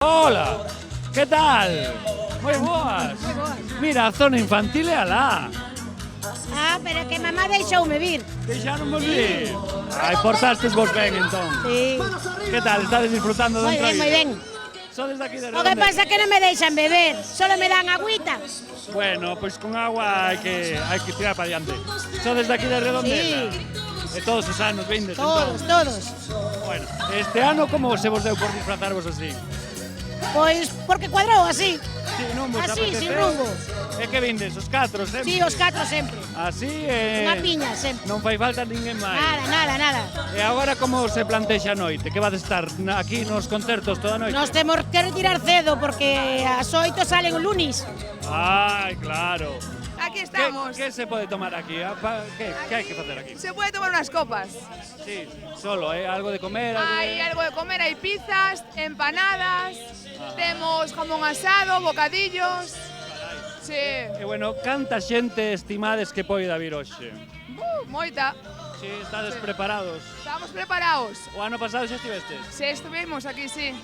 Hola, que tal? Moi boas. Mira, a zona infantil é alá. Pero que mamá deixoume vir. Deixáronvos vir. Ai, portastes vos ben, entón. Sí. Que tal, estades disfrutando do Moi ben, entroido? moi ben. Sodes daqui de O que redonde? pasa é que non me deixan beber, solo me dan agüita. Bueno, pois con agua hai que tirar para diante. Sodes daqui de Redondela? Sí. E todos os anos vindes, Todos, entón. todos. Bueno, este ano como se vos deu por disfrazarvos así? Pois porque cuadrou así. Sí, non vos Así, apeteceu? sin rumbo. E que vindes, os catro sempre? Sí, os catro sempre. Así Unha piña sempre. non fai falta ninguén máis. Nada. E agora como se plantexa a noite? Que vades estar aquí nos concertos toda a noite? Nos temos que retirar cedo porque as 8 salen o lunis. Ai, claro. Aquí estamos. ¿Qué se pode tomar aquí? ¿Qué hai que facer aquí? Se puede tomar unas copas. Sí, solo, algo de comer. Hay algo de comer, hay pizzas, empanadas, temos jamón asado, bocadillos. Sí. E bueno, canta xente estimades que poida vir hoxe? Moita. Sí, estades preparados. Estamos preparados. O ano pasado xa estivestes? Sí, estuvimos aquí, sí.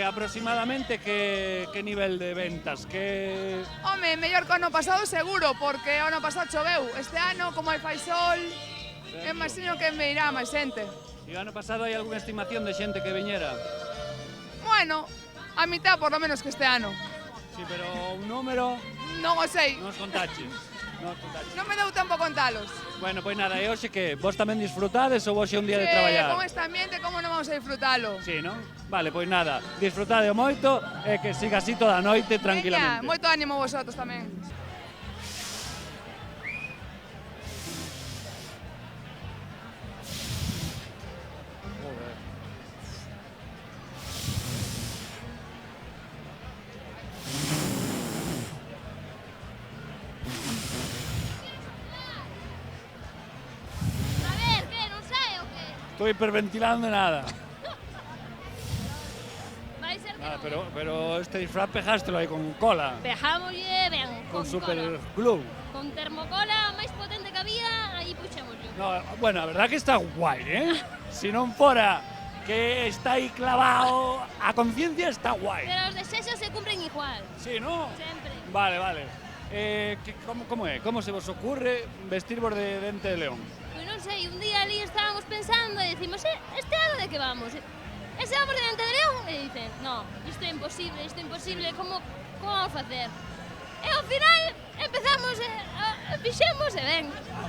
Aproximadamente que nivel de ventas? Que... Home, mellor que o ano pasado seguro, porque o ano pasado choveu. Este ano, como hai fai sol, é máis seño que me irá máis xente. E o ano pasado hai algunha estimación de xente que viñera? Bueno, a mitad por lo menos que este ano. Sí, pero un número Non o sei. non os contaches. Non me deu tempo contalos. Bueno, pois nada, e hoxe que vos tamén disfrutades ou hoxe é un día de Sí, traballar? con este ambiente, como non vamos a disfrutalo? Sí, non? Vale, pois nada, disfrutade moito e que siga así toda a noite tranquilamente. Veña, moito ánimo vosotros tamén. A ver, que, non sei o que? Estou hiperventilando e nada. Vai ser que Nada, non. pero este disfraz pejástelo aí con cola. Pejámoslle ben, Con super cola. glue. Con termocola máis potente que había, aí puxémoslo. No, bueno, a verdad que está guai, ¿eh? Si non fora que está aí clavado, a conciencia está guai. Pero os desexos se cumpren igual, Sí, ¿no? sempre. Vale. Como é? Como se vos ocurre vestirvos de dente de león? Pois non sei, un día ali estábamos pensando e decimos, este ano de que vamos? Ese vamos de dente de león? E dicen, no, isto é imposible, como vamos facer? E ao final empezamos, fixemos e ben.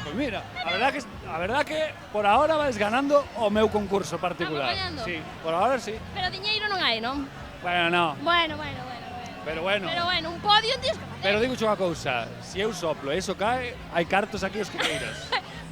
Pois mira, a verdad que por ahora vais ganando o meu concurso particular. Vamos gañando? Sí, por ahora sí. Pero diñeiro non hai, non? Bueno, no, Bueno. pero bueno. Pero bueno, un podio tens que facer. Pero digo unha cousa, se eu soplo e iso cae, hai cartos aquí os que queiras.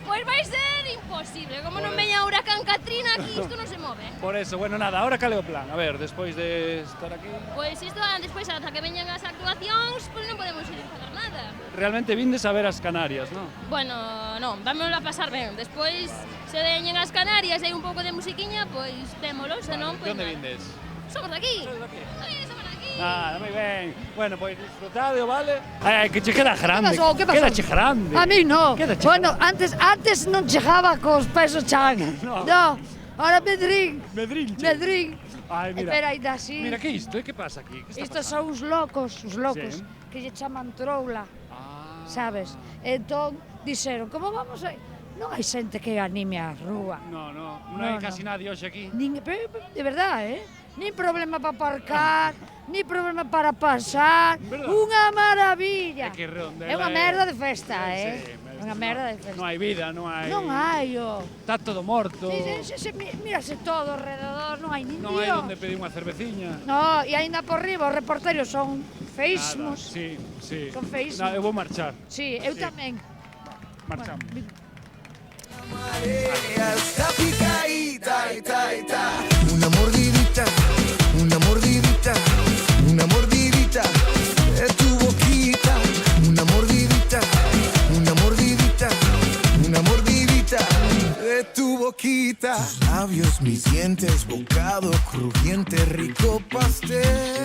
Pois vai ser imposible, como non veña o huracán Katrina, aquí isto non se move. Por eso, bueno, nada, ahora cal é o plan? A ver, despois de estar aquí... Pois isto, despois, ata que veñan as actuacións, pois non podemos ir a fazer nada. Realmente vindes a ver as Canarias, non? Bueno, non, vámonos a pasar ben. Despois, se veñen as Canarias e hai un pouco de musiquiña, pois témolo, se non, De pois onde nada. vindes? Somos de aquí. Sois de aquí? Somos de aquí. Nada, moi ben. Bueno, pois disfrutade, vale? Ai, que che queda grande. Que pasou? Queda che grande. A mí no. Queda che Bueno, grande. antes non chegaba cos pesos chan. No. Ahora medrín. Medrinche. Medrín. Ai, mira. Espera, ainda así. Mira, que isto? Que pasa aquí? Que está Estos pasando? son os locos, Sí. que lle chaman troula, Ah. sabes? Entón, dixeron, como vamos a... Non hai xente que anime a rúa. Non No, hai no. casi nadie hoxe aquí. De verdade, Nin problema para aparcar, nin problema para pasar. Verdad? Unha maravilla. É que Redondela É unha merda de festa, Sí, Unha merda de festa. Non hai vida, non hai... Non hai, Está todo morto. Mírase todo alrededor, non hai nin Non hai Dios. onde pedir unha cerveciña. No, e aínda por riba, os reporteros son Nada, feísimos. sí. Son feísimos. No, eu vou marchar. Sí, eu Sí. tamén. Marchamos. Marea está picadita, una mordidita, una mordidita, una mordidita de tu boquita, una mordidita, una mordidita, una mordidita de tu boquita. Tus labios, mis dientes, bocado crujiente, rico pastel.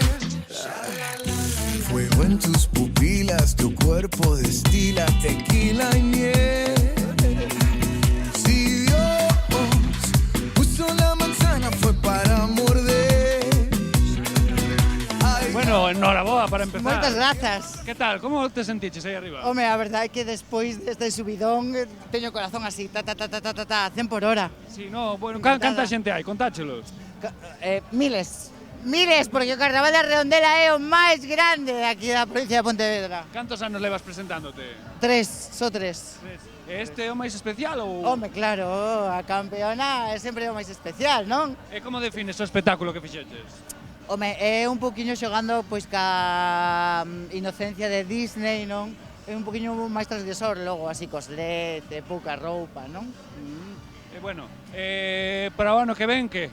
Fuego en tus pupilas, tu cuerpo destila tequila y miel. Si Dios puso la manzana fue para morder. Bueno, enhoraboa para empezar. Moitas grazas. Que tal? Como te sentiches aí arriba? Home, a verdade é que despois deste subidón teño o corazón así, ta, 100 por hora. Sí, no, bueno, Encantada. canta xente hai? Contáchelos. Miles, porque o Carnaval da Redondela é o máis grande aquí da provincia de Pontevedra. Cantos anos levas presentándote? 3. Este é o máis especial ou? Home, claro, a campeona é sempre o máis especial, non? E como defines o espectáculo que fixeches? Home, é un poquinho xogando pois ca inocencia de Disney, non? É un poquinho máis transgresor logo, así cos LED, pouca roupa, non? E bueno, para o ano que ven, que?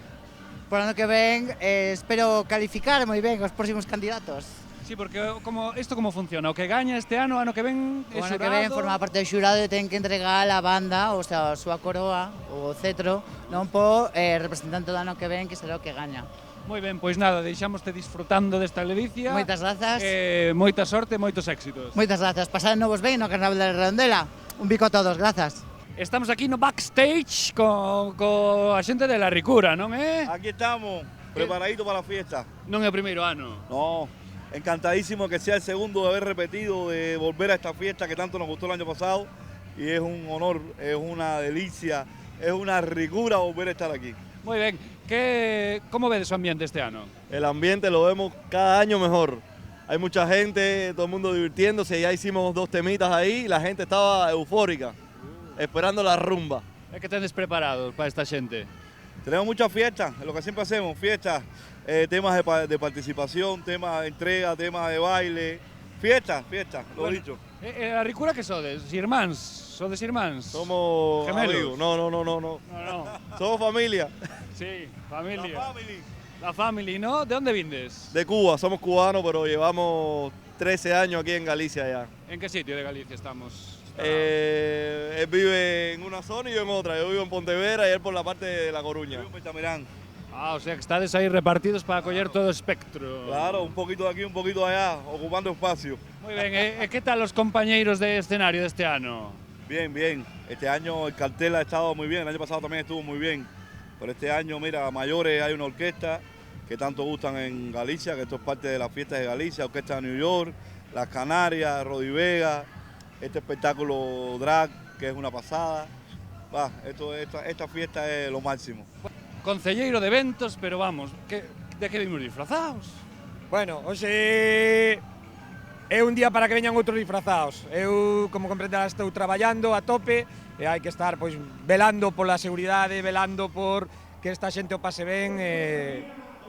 Por ano que ven, espero calificar moi ben os próximos candidatos. Sí, porque como funciona? O que gaña este ano que ven é O ano xurado? que ven forma parte do xurado e ten que entregar a banda, o sea, a súa coroa, o cetro, non po representante do ano que ven, que será o que gaña. Moi ben, pois nada, deixámoste disfrutando desta ledicia. Moitas grazas. Moita sorte, moitos éxitos. Moitas grazas. Pasad novos ben no Carnaval da Redondela. Un bico a todos, grazas. Estamos aquí no backstage co a xente de La Ricura, non é? Aquí estamos, preparaditos para la fiesta. Non é o primeiro ano. No, encantadísimo que sea el segundo de haber repetido, de volver a esta fiesta que tanto nos gustó el año pasado. Y es un honor, es una delicia, es una ricura volver a estar aquí. Moi ben, como vedes o ambiente este ano? El ambiente lo vemos cada año mejor. Hay mucha gente, todo el mundo divirtiéndose, ya hicimos 2 temitas ahí y la gente estaba eufórica, esperando la rumba. É que tendes preparado para esta xente? Tenemos muchas fiestas, es lo que siempre hacemos, fiestas, temas de participación, temas de entrega, temas de baile, fiestas, lo he dicho. A Ricura que sodes? Irmáns? Sodes irmáns? Somos gemelos. amigos, no. No. Somos familia. Sí, familia. La family. La family, ¿no? ¿De dónde vindes? De Cuba, somos cubanos, pero llevamos 13 años aquí en Galicia ya. ¿En qué sitio de Galicia estamos? Él vive en una zona y yo en otra. Yo vivo en Pontevedra y él por la parte de La Coruña. Yo vivo en Pentamerán. Ah, o sea que estades aí repartidos para coller todo o espectro. Claro, un poquito de aquí, un poquito de allá, ocupando espacio. Muy bien, ¿qué tal los compañeros de escenario de este año? Bien, bien. Este año el cartel ha estado muy bien, el año pasado también estuvo muy bien. Pero este año, mira, mayores hay una orquesta que tanto gustan en Galicia, que esto es parte de las fiestas de Galicia, Orquesta de New York, Las Canarias, Rodi Vega, este espectáculo drag, que es una pasada. Esta fiesta es lo máximo. Concelleiro de eventos, pero vamos, de que vimos disfrazados? Bueno, hoxe é un día para que veñan outros disfrazados. Eu, como comprenderás, estou traballando a tope e hai que estar pois velando pola seguridade, velando por que esta xente o pase ben.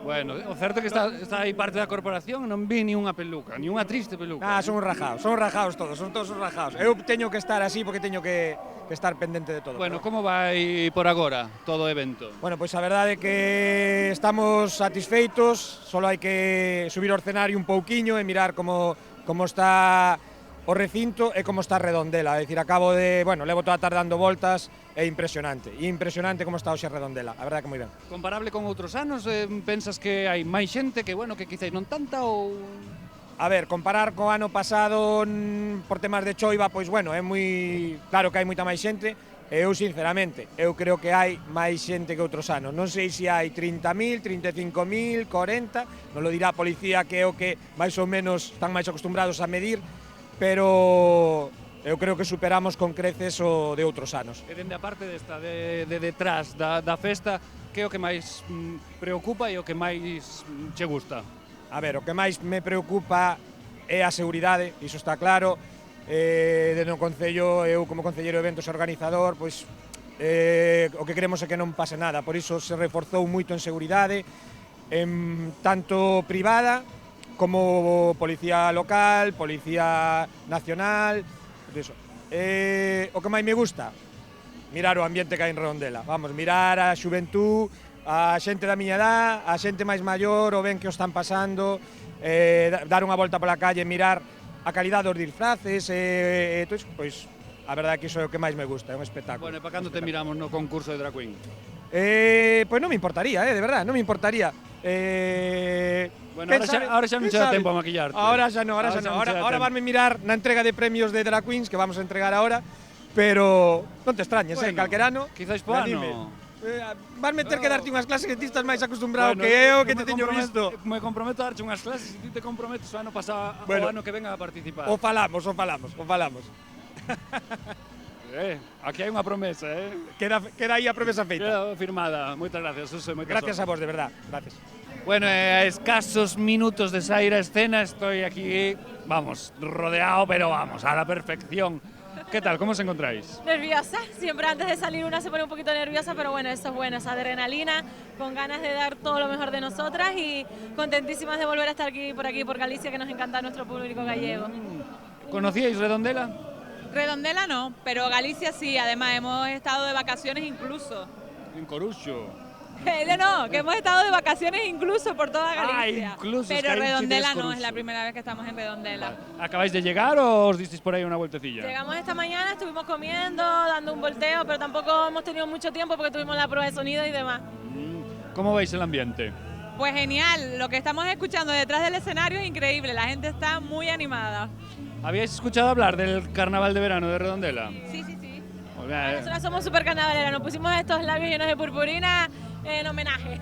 Bueno, o certo é que está aí parte da corporación, non vi ni unha peluca, ni unha triste peluca. Son rajados todos, son todos rajados. Eu teño que estar así porque teño que estar pendente de todo. Bueno, como vai por agora todo o evento? Bueno, pois a verdade é que estamos satisfeitos, só hai que subir ao escenario un pouquiño e mirar como está o recinto e como está a Redondela. É dicir, levo toda a tarde dando voltas, é impresionante como está hoxe a Redondela, a verdade que moi ben. Comparable con outros anos, pensas que hai máis xente que quizás non tanta ou... A ver, comparar co ano pasado por temas de choiva, pois bueno, é moi claro que hai moita máis xente. Eu, sinceramente, creo que hai máis xente que outros anos. Non sei se hai 30.000, 35.000, 40, non lo dirá a policía, que é o que máis ou menos están máis acostumbrados a medir, pero eu creo que superamos con creces o de outros anos. E dende a parte desta de detrás da festa, que é o que máis preocupa e o que máis che gusta? A ver, o que máis me preocupa é a seguridade, iso está claro. Dentro do Concello, eu como concelleiro de eventos e organizador, pois o que queremos é que non pase nada, por iso se reforzou moito en seguridade, tanto privada como policía local, policía nacional, eso. O que máis me gusta, mirar o ambiente que hai en Redondela, vamos, mirar a xuventú, a xente da miña edad, a xente máis maior, o ben que o están pasando, dar unha volta pola calle, mirar a calidad dos disfraces, pois a verdade é que iso é o que máis me gusta, é un espectáculo. Bueno, e para cando te miramos no concurso de Drag Queen? Pois non me importaría, de verdade, non me importaría. Bueno, ahora xa non che dá tempo a maquillarte. Ahora xa non, ahora vanme mirar na entrega de premios de Drag Queens que vamos a entregar ahora, pero non te extrañes, bueno, calquerano. Quizás po ano. Vas meter que darte unhas clases que ti estás máis acostumbrado Bueno, que eu, que me te teño visto. Me comprometo a darte unhas clases e ti te comprometes o ano pasado, Bueno. o ano que venga a participar. O falamos. Aquí hai unha promesa, Queda aí a promesa feita. Queda firmada. Moitas gracias, Suso, moita Gracias a sorte. vos, de verdad. Gracias. Bueno, a escasos minutos de salir a escena estoy aquí, vamos, rodeado, pero vamos, a la perfección. ¿Qué tal? ¿Cómo os encontráis? Nerviosa, siempre antes de salir una se pone un poquito nerviosa, pero bueno, eso es bueno, esa adrenalina, con ganas de dar todo lo mejor de nosotras y contentísimas de volver a estar aquí por Galicia, que nos encanta nuestro público gallego. ¿Conocíais Redondela? Redondela no, pero Galicia sí, además hemos estado de vacaciones incluso. En Corucho. No, que hemos estado de vacaciones incluso por toda Galicia. Incluso, pero es que hay Redondela sitios no, Corucho. es la primera vez que estamos en Redondela. ¿Acabáis de llegar o os disteis por ahí una vueltecilla? Llegamos esta mañana, estuvimos comiendo, dando un volteo, pero tampoco hemos tenido mucho tiempo porque tuvimos la prueba de sonido y demás. ¿Cómo veis el ambiente? Pues genial, lo que estamos escuchando detrás del escenario es increíble, la gente está muy animada. ¿Habíais escuchado hablar del carnaval de verano de Redondela? Sí. Pues mira, Nosotras somos súper carnavaleras, nos pusimos estos labios llenos de purpurina en homenaje.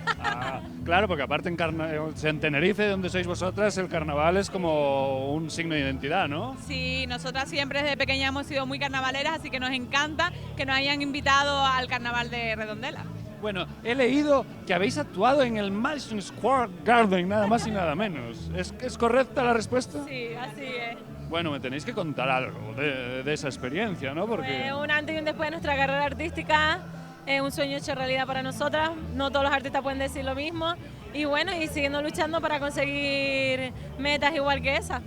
claro, porque aparte en Tenerife, donde sois vosotras, el carnaval es como un signo de identidad, ¿no? Sí, nosotras siempre desde pequeña hemos sido muy carnavaleras, así que nos encanta que nos hayan invitado al carnaval de Redondela. Bueno, he leído que habéis actuado en el Madison Square Garden, nada más y nada menos. ¿Es correcta la respuesta? Sí, así es. Bueno, me tenéis que contar algo de esa experiencia, ¿no? Porque Fue un antes y un después de nuestra carrera artística, un sueño hecho realidad para nosotras, no todos los artistas pueden decir lo mismo, y bueno, y siguiendo luchando para conseguir metas igual que esa,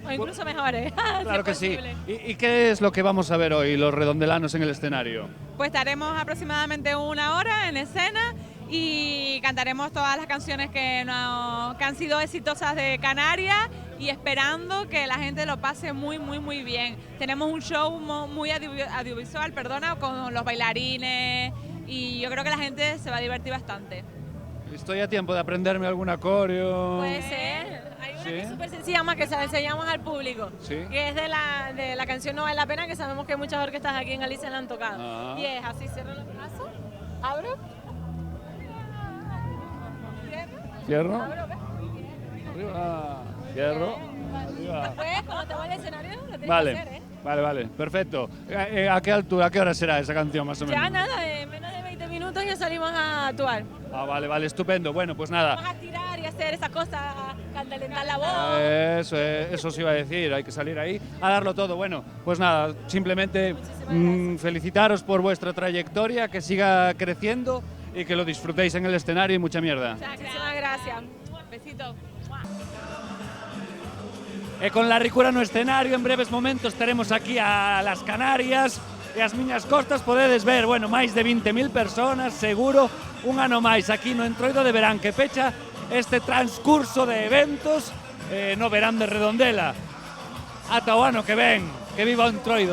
o incluso mejores. claro que sí. ¿Y qué es lo que vamos a ver hoy, los redondelanos en el escenario? Pues estaremos aproximadamente 1 hora en escena y cantaremos todas las canciones que han sido exitosas de Canarias y esperando que la gente lo pase muy bien. Tenemos un show muy audiovisual, con los bailarines y yo creo que la gente se va a divertir bastante. Estoy a tiempo de aprenderme alguna coreo. Puede ser. Hay una ¿Sí? que es súper sencilla más que se la enseñamos al público, Sí. que es de la canción No Vale la Pena, que sabemos que muchas orquestas aquí en Galicia la han tocado. Ah. Y es así, cierro los brazos, abro, Cierro. abro, ¿ves? Arriba. Cierro. Arriba. Después, cuando te voy al escenario, lo tienes Vale. que hacer, ¿eh? Vale, perfecto. ¿A qué altura, a qué hora será esa canción más o menos? Ya nada, en menos de 20 minutos ya salimos a actuar. Vale, estupendo. Bueno, pues nada. Vamos a tirar y hacer esa cosa, calentar la voz. Eso os iba a decir, hay que salir ahí a darlo todo. Bueno, pues nada, simplemente felicitaros por vuestra trayectoria, que siga creciendo y que lo disfrutéis en el escenario y mucha mierda. Muchísimas gracias. Besito. E con la ricura no escenario, en breves momentos teremos aquí a las Canarias e as miñas costas podedes ver, bueno, máis de 20.000 personas, seguro, un ano máis aquí no Entroido de Verán, que pecha este transcurso de eventos no verán de Redondela. Ata o ano que ven, que viva o Entroido.